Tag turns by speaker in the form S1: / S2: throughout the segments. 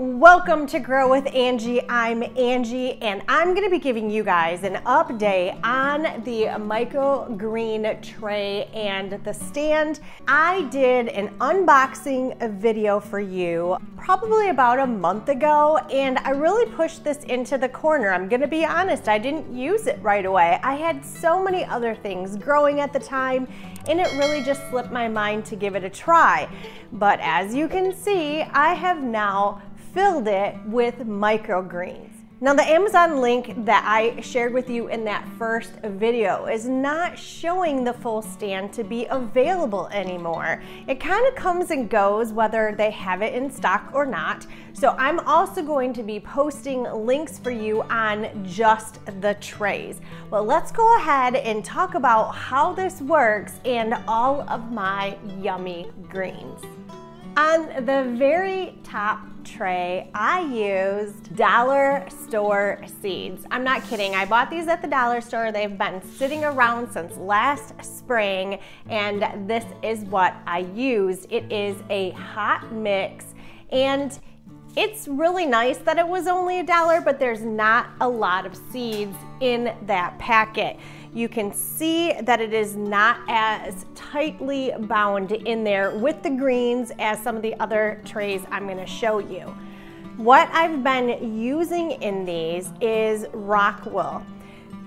S1: Welcome to Grow with Angie. I'm Angie and I'm going to be giving you guys an update on the microgreen tray and the stand. I did an unboxing video for you probably about a month ago and I really pushed this into the corner. I'm going to be honest, I didn't use it right away. I had so many other things growing at the time and it really just slipped my mind to give it a try. But as you can see, I have now filled it with microgreens. Now the Amazon link that I shared with you in that first video is not showing the full stand to be available anymore. It kind of comes and goes whether they have it in stock or not. So I'm also going to be posting links for you on just the trays. Well, let's go ahead and talk about how this works and all of my yummy greens. On the very top tray, I used dollar store seeds. I'm not kidding. I bought these at the dollar store. They've been sitting around since last spring, and this is what I used. It is a hot mix, and it's really nice that it was only $1, but there's not a lot of seeds in that packet. You can see that it is not as tightly bound in there with the greens as some of the other trays I'm going to show you. What I've been using in these is rock wool.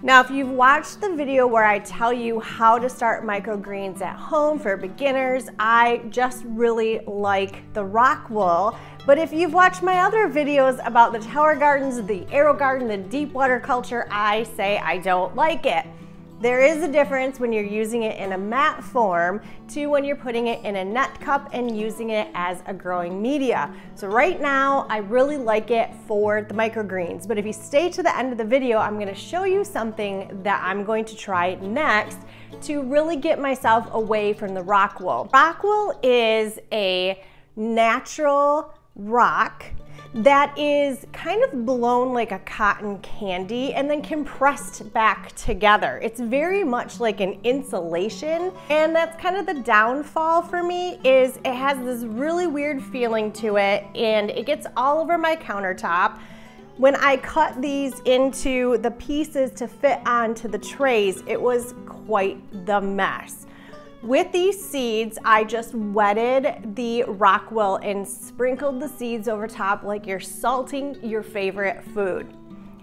S1: Now, if you've watched the video where I tell you how to start microgreens at home for beginners, I just really like the rock wool. But if you've watched my other videos about the tower gardens, the aerogarden, the deep water culture, I say I don't like it. There is a difference when you're using it in a mat form to when you're putting it in a net cup and using it as a growing media. So right now, I really like it for the microgreens. But if you stay to the end of the video, I'm gonna show you something that I'm going to try next to really get myself away from the rock wool. Rock wool is a natural rock that is kind of blown like a cotton candy and then compressed back together. It's very much like an insulation, and that's kind of the downfall for me is it has this really weird feeling to it and it gets all over my countertop. When I cut these into the pieces to fit onto the trays, it was quite the mess. With these seeds, I just wetted the rock wool and sprinkled the seeds over top like you're salting your favorite food.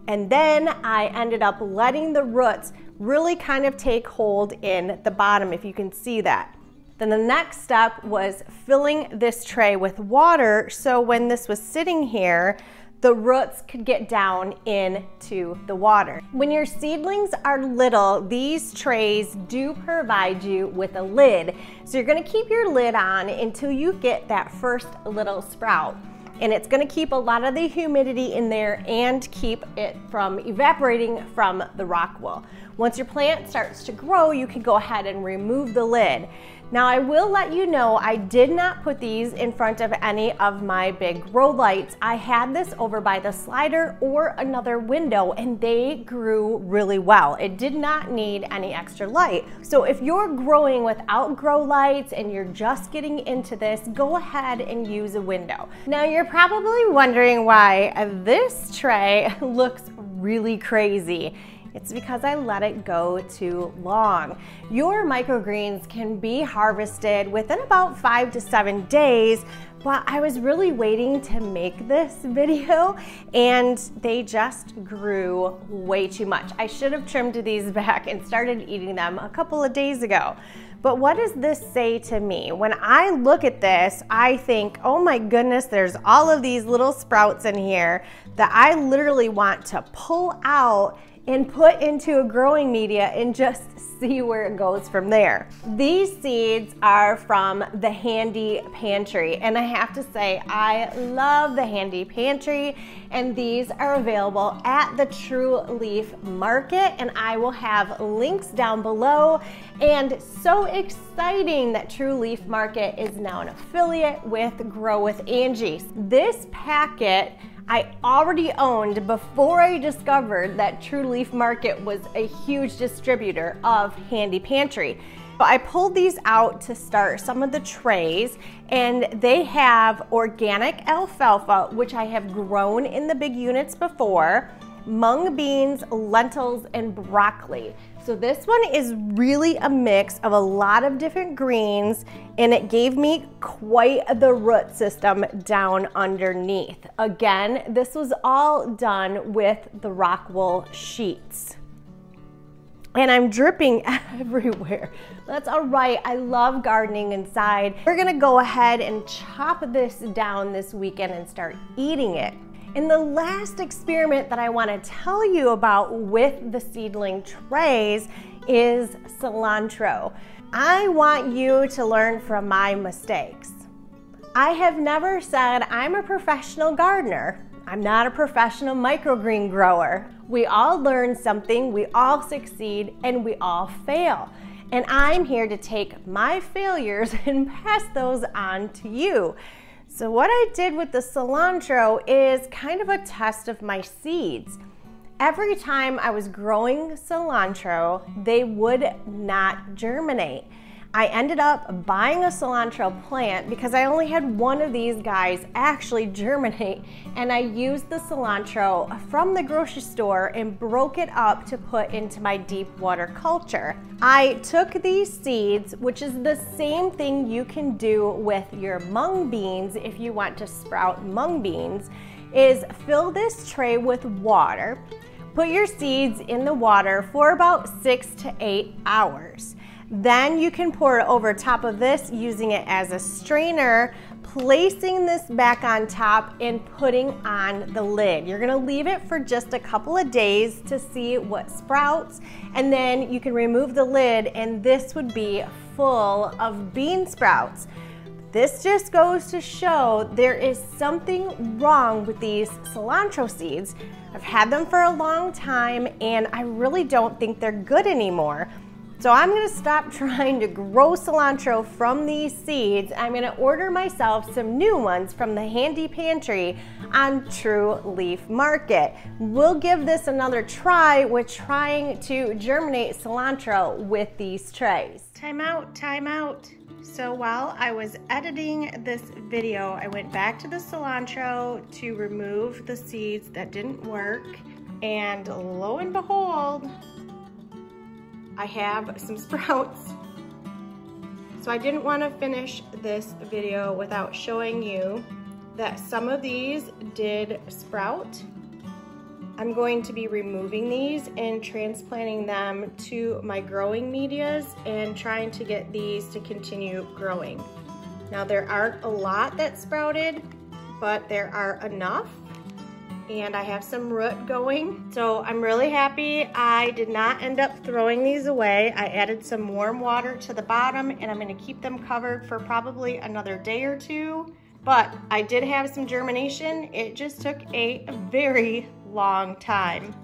S1: And then I ended up letting the roots really kind of take hold in the bottom, if you can see that. Then the next step was filling this tray with water, so when this was sitting here, the roots could get down into the water. When your seedlings are little, these trays do provide you with a lid. So you're gonna keep your lid on until you get that first little sprout. And it's gonna keep a lot of the humidity in there and keep it from evaporating from the rock wool. Once your plant starts to grow, you can go ahead and remove the lid. Now I will let you know I did not put these in front of any of my big grow lights. I had this over by the slider or another window and they grew really well. It did not need any extra light. So if you're growing without grow lights and you're just getting into this, go ahead and use a window. Now you're probably wondering why this tray looks really crazy. It's because I let it go too long. Your microgreens can be harvested within about 5 to 7 days, but I was really waiting to make this video and they just grew way too much. I should have trimmed these back and started eating them a couple of days ago. But what does this say to me? When I look at this, I think, oh my goodness, there's all of these little sprouts in here that I literally want to pull out and put into a growing media and just see where it goes from there. These seeds are from the Handy Pantry, and I have to say I love the Handy Pantry, and these are available at the True Leaf Market, and I will have links down below. And so exciting that True Leaf Market is now an affiliate with Grow with Angie. This packet I already owned before I discovered that True Leaf Market was a huge distributor of Handy Pantry. I pulled these out to start some of the trays, and they have organic alfalfa, which I have grown in the big units before, mung beans, lentils, and broccoli. So this one is really a mix of a lot of different greens, and it gave me quite the root system down underneath. Again, this was all done with the rock wool sheets. And I'm dripping everywhere. That's all right, I love gardening inside. We're gonna go ahead and chop this down this weekend and start eating it. And the last experiment that I want to tell you about with the seedling trays is cilantro. I want you to learn from my mistakes. I have never said I'm a professional gardener. I'm not a professional microgreen grower. We all learn something, we all succeed, and we all fail. And I'm here to take my failures and pass those on to you. So what I did with the cilantro is kind of a test of my seeds. Every time I was growing cilantro, they would not germinate. I ended up buying a cilantro plant because I only had one of these guys actually germinate, and I used the cilantro from the grocery store and broke it up to put into my deep water culture. I took these seeds, which is the same thing you can do with your mung beans if you want to sprout mung beans, is fill this tray with water, put your seeds in the water for about 6 to 8 hours. Then you can pour it over top of this using it as a strainer, placing this back on top and putting on the lid. You're gonna leave it for just a couple of days to see what sprouts, and then you can remove the lid and this would be full of bean sprouts. This just goes to show there is something wrong with these cilantro seeds. I've had them for a long time and I really don't think they're good anymore. So I'm gonna stop trying to grow cilantro from these seeds. I'm gonna order myself some new ones from the Handy Pantry on True Leaf Market. We'll give this another try with trying to germinate cilantro with these trays. Time out, time out. So while I was editing this video, I went back to the cilantro to remove the seeds that didn't work, and lo and behold, I have some sprouts. So I didn't want to finish this video without showing you that some of these did sprout. I'm going to be removing these and transplanting them to my growing medias and trying to get these to continue growing. Now there aren't a lot that sprouted, but there are enough. And I have some root going. So I'm really happy I did not end up throwing these away. I added some warm water to the bottom and I'm gonna keep them covered for probably another day or two. But I did have some germination. It just took a very long time.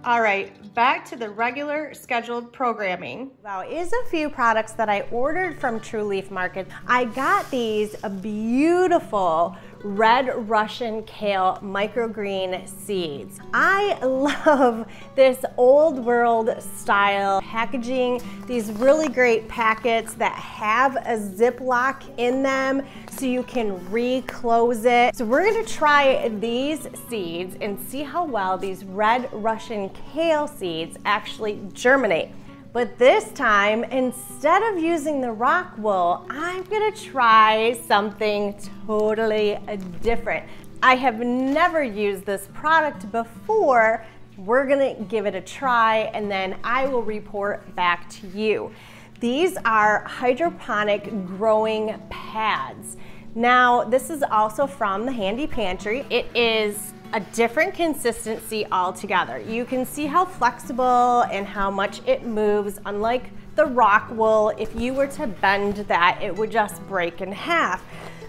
S1: All right, back to the regular scheduled programming. Now is a few products that I ordered from True Leaf Market. I got these beautiful red Russian kale microgreen seeds. I love this old world style packaging, these really great packets that have a Ziploc in them so you can reclose it. So we're gonna try these seeds and see how well these red Russian kale seeds actually germinate. But this time, instead of using the rock wool, I'm gonna try something totally different. I have never used this product before. We're gonna give it a try and then I will report back to you. These are hydroponic growing pads. Now, this is also from the Handy Pantry. It is a different consistency altogether. You can see how flexible and how much it moves. Unlike the rock wool, if you were to bend that, it would just break in half.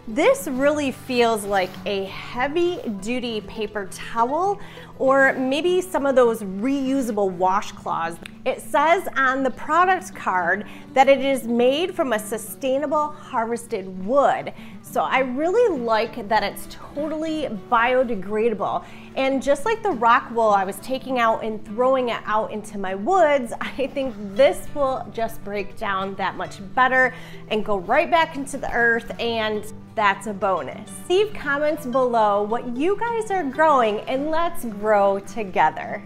S1: This really feels like a heavy-duty paper towel or maybe some of those reusable washcloths. It says on the product card that it is made from a sustainable harvested wood. So I really like that it's totally biodegradable. And just like the rock wool I was taking out and throwing it out into my woods, I think this will just break down that much better and go right back into the earth, and that's a bonus. Leave comments below what you guys are growing and let's grow together.